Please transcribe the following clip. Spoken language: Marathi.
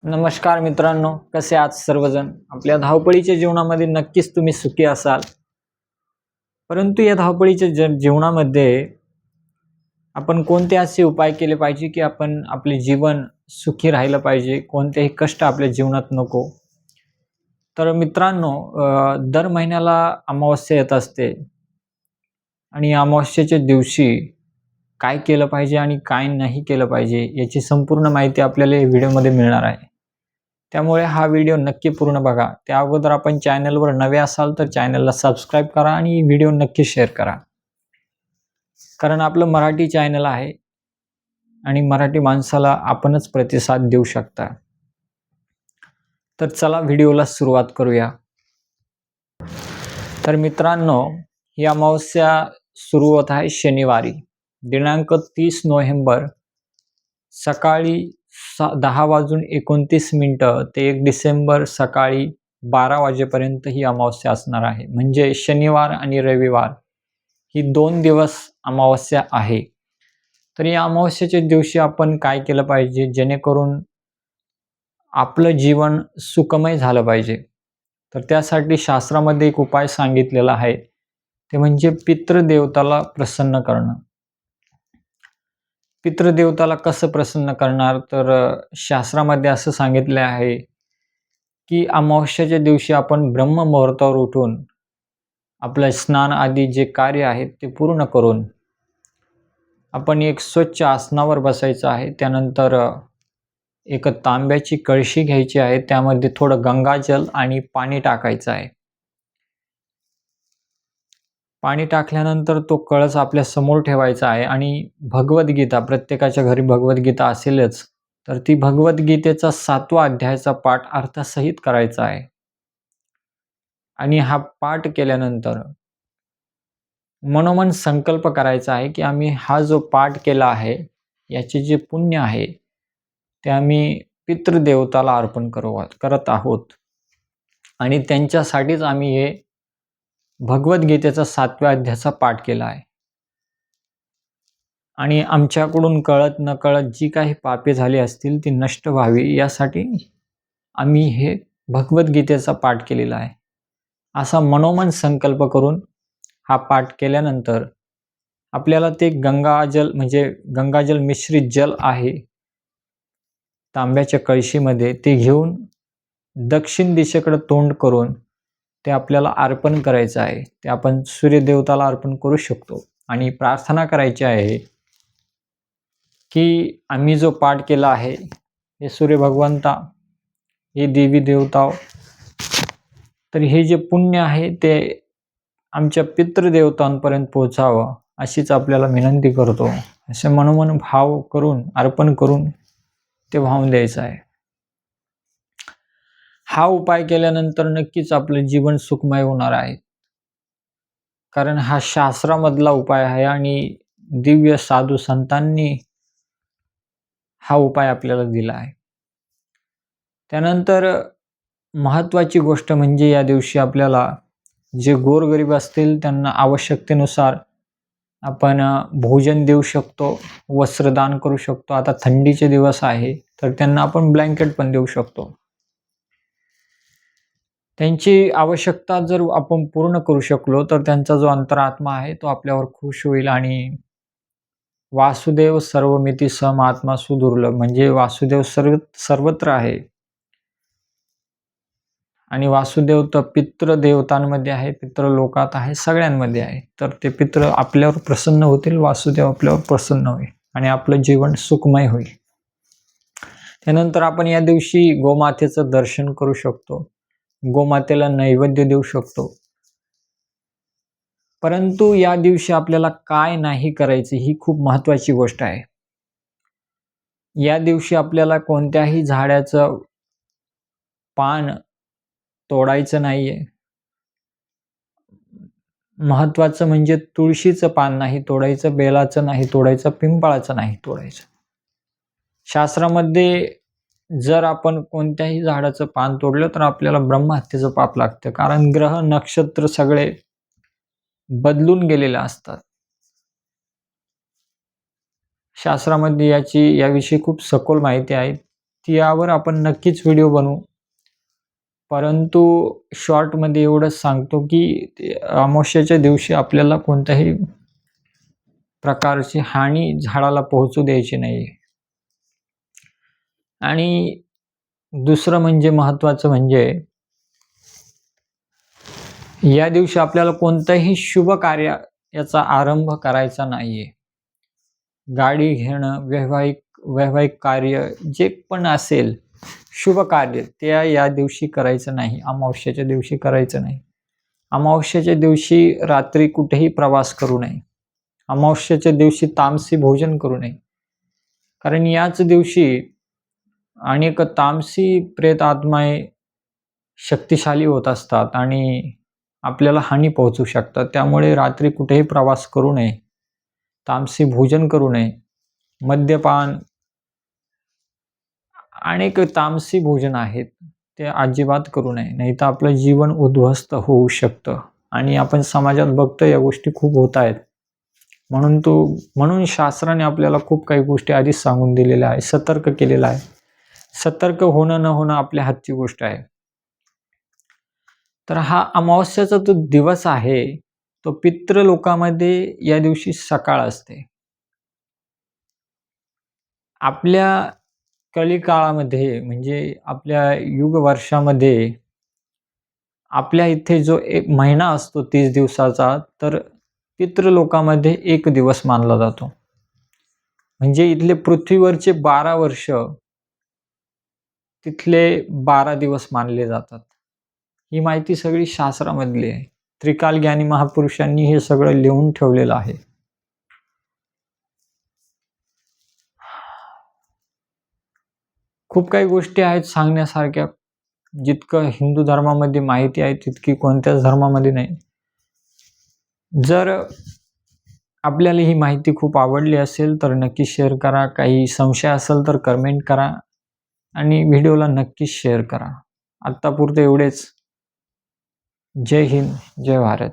नमस्कार मित्रांनो, कसे आहात सर्वजण? आपल्या धावपळीच्या जीवनामध्ये नक्कीच तुम्ही सुखी असाल. परंतु या धावपळीच्या जीवनामध्ये आपण कोणते असे उपाय केले पाहिजे की आपण आपले जीवन सुखी राहिलं पाहिजे, कोणतेही कष्ट आपल्या जीवनात नको. तर मित्रांनो, दर महिन्याला अमावस्या येत असते आणि या अमावस्येच्या दिवशी काय केलं पाहिजे आणि काय नाही केलं पाहिजे याची संपूर्ण माहिती आपल्याला या व्हिडिओमध्ये मिळणार आहे. त्यामुळे हा व्हिडिओ नक्की पूर्ण बघा. त्या अगोदर आपण चॅनलवर नवे असाल तर चॅनलला सबस्क्राईब करा आणि व्हिडिओ नक्की शेअर करा. कारण आपलं मराठी चॅनल आहे आणि मराठी माणसाला आपणच प्रतिसाद देऊ शकता. तर चला व्हिडिओला सुरुवात करूया. तर मित्रांनो, ही अमावस्या सुरू होत आहे शनिवारी दिनांक 30 नोव्हेंबर सकाळी 10:29 ते 1 डिसेंबर सकाळी 12 वाजेपर्यंत ही अमावस्या असणार आहे. म्हणजे शनिवार आणि रविवार ही 2 दिवस अमावस्या आहे. तर या अमावस्येच्या दिवशी आपण काय केलं पाहिजे जेणेकरून आपलं जीवन सुखमय झालं पाहिजे? तर त्यासाठी शास्त्रामध्ये एक उपाय सांगितलेला आहे, ते म्हणजे पितृदेवताला प्रसन्न करणं. पितृदेवताला कसं प्रसन्न करणार? तर शास्त्रामध्ये असं सांगितले आहे की अमावस्येच्या दिवशी आपण ब्रह्ममुहूर्तावर उठून आपलं स्नान आदी जे कार्य आहेत ते पूर्ण करून आपण एक स्वच्छ आसनावर बसायचं आहे. त्यानंतर एक तांब्याची कळशी घ्यायची आहे, त्यामध्ये थोडं गंगाजल आणि पाणी टाकायचं आहे. पाणी टाकल्यानंतर तो कळस आपल्या समोर ठेवायचा आहे आणि भगवद्गीता, प्रत्येकाच्या घरी भगवद्गीता असेलच, तर ती भगवद्गीतेचा 7वा अध्यायाचा पाठ अर्थसहित करायचा आहे. आणि हा पाठ केल्यानंतर मनोमन संकल्प करायचा आहे की आम्ही हा जो पाठ केला आहे याचे जे पुण्य आहे ते आम्ही पितृदेवताला अर्पण करत आहोत आणि त्यांच्यासाठीच आम्ही हे भगवद्गीतेचा 7व्या अध्यायाचा पाठ केला आहे. आणि आमच्याकडून कळत नकळत जी काही पापे झाली असतील ती नष्ट व्हावी यासाठी आम्ही हे भगवद्गीतेचा पाठ केलेला आहे. असा मनोमन संकल्प करून हा पाठ केल्यानंतर आपल्याला ते गंगाजल, म्हणजे गंगाजल मिश्रित जल आहे तांब्याच्या कळशीमध्ये, ते घेऊन दक्षिण दिशेकडे तोंड करून ते आपल्याला अर्पण करायचं आहे. ते आपण सूर्यदेवताला अर्पण करू शकतो आणि प्रार्थना करायची आहे की आम्ही जो पाठ केला आहे हे सूर्य भगवंता, हे देवी देवता, तर हे जे पुण्य आहे ते आमच्या पितृदेवतांपर्यंत पोहोचावं अशीच आपल्याला विनंती करतो. असे मनोमन भाव करून अर्पण करून ते वाहून द्यायचं आहे. हा उपाय केल्यानंतर नक्कीच आपलं जीवन सुखमय होणार आहे. कारण हा शास्त्रामधला उपाय आहे आणि दिव्य साधू संतांनी हा उपाय आपल्याला दिला आहे. त्यानंतर महत्त्वाची गोष्ट म्हणजे या दिवशी आपल्याला जे गोरगरीब असतील त्यांना आवश्यकतेनुसार आपण भोजन देऊ शकतो, वस्त्रदान करू शकतो. आता थंडीचे दिवस आहे तर त्यांना आपण ब्लँकेट पण देऊ शकतो. त्यांची आवश्यकता जर आपण पूर्ण करू शकलो तर त्यांचा जो अंतरात्मा आहे तो आपल्यावर खुश होईल. आणि वासुदेव सर्वमिती सम आत्मा सुदुर्लभ, म्हणजे वासुदेव सर्वत्र आहे आणि वासुदेव तर पितृदेवतांमध्ये आहे, पितृलोकात आहे, सगळ्यांमध्ये आहे. तर ते पितृ आपल्यावर प्रसन्न होतील, वासुदेव आपल्यावर प्रसन्न होईल आणि आपलं जीवन सुखमय होईल. त्यानंतर आपण या दिवशी गोमातेचं दर्शन करू शकतो, गोमातेला नैवेद्य देऊ शकतो. परंतु या दिवशी आपल्याला काय नाही करायचे ही खूप महत्त्वाची गोष्ट आहे. या दिवशी आपल्याला कोणत्याही झाडाचं पान तोडायचं नाहीये. महत्त्वाचं म्हणजे तुळशीचं पान नाही तोडायचं, बेलाचं नाही तोडायचं, पिंपळाचं नाही तोडायचं. शास्त्रामध्ये जर आपण कोणत्याही झाडाचं पान तोडलं तर आपल्याला ब्रह्महत्येचं पाप लागतं. कारण ग्रह नक्षत्र सगळे बदलून गेलेले असतात. शास्त्रामध्ये याविषयी खूप सखोल माहिती आहे, यावर आपण नक्कीच व्हिडिओ बनवू. परंतु शॉर्टमध्ये एवढंच सांगतो की अमावस्येच्या दिवशी आपल्याला कोणत्याही प्रकारची हानी झाडाला पोहोचू द्यायची नाही. आणि दुसरं म्हणजे महत्त्वाचं म्हणजे या दिवशी आपल्याला कोणतंही शुभ कार्य याचा आरंभ करायचा नाहीये. गाडी घेणं, वैवाहिक कार्य जे पण असेल शुभ कार्य ते या दिवशी करायचं नाही. अमावस्येच्या दिवशी करायचं नाही. अमावस्येच्या दिवशी रात्री कुठेही प्रवास करू नये. अमावस्येच्या दिवशी तामसी भोजन करू नये. कारण याच दिवशी अनेक तामसी प्रेत आत्माए शक्तिशाली होत असतात आणि आपल्याला हानी पोहोचू शकतात. त्यामुळे रात्री कुठेही प्रवास करू नये. तामसी भोजन करू नये. मद्यपान अनेक तामसी भोजन आहेत ते अजिबात करू नये. नाहीतर आपलं जीवन उद्ध्वस्त होऊ शकतं आणि आपण समाजात बघतो या गोष्टी खूप होत आहेत. म्हणून शास्त्राने आपल्याला खूप काही गोष्टी आधीच सांगून दिलेल्या आहे, सतर्क केलेलं आहे. सतर्क होणं न होणं आपल्या हातची गोष्ट आहे. तर हा अमावस्याचा जो दिवस आहे तो पितृलोकामध्ये या दिवशी सकाळ असते. आपल्या कलिकाळामध्ये म्हणजे आपल्या युग वर्षामध्ये आपल्या इथे जो एक महिना असतो 30 दिवसाचा, तर पितृलोकामध्ये 1 दिवस मानला जातो. म्हणजे इथले पृथ्वीवरचे 12 वर्ष तिथले 12 दिवस मानले जातात. ही माहिती सगळी शास्त्रामधली आहे. त्रिकाल ज्ञानी महापुरुषांनी हे सगळं लिहून ठेवलेलं आहे. खूप काही गोष्टी आहेत सांगण्यासारख्या. जितकं हिंदू धर्मामध्ये माहिती आहे तितकी कोणत्याच धर्मामध्ये नाही. जर आपल्याला ही माहिती खूप आवडली असेल तर नक्की शेअर करा. काही संशय असेल तर कमेंट करा आणि व्हिडिओला नक्कीच शेअर करा. आत्तापुरतं एवढेच. जय हिंद, जय भारत.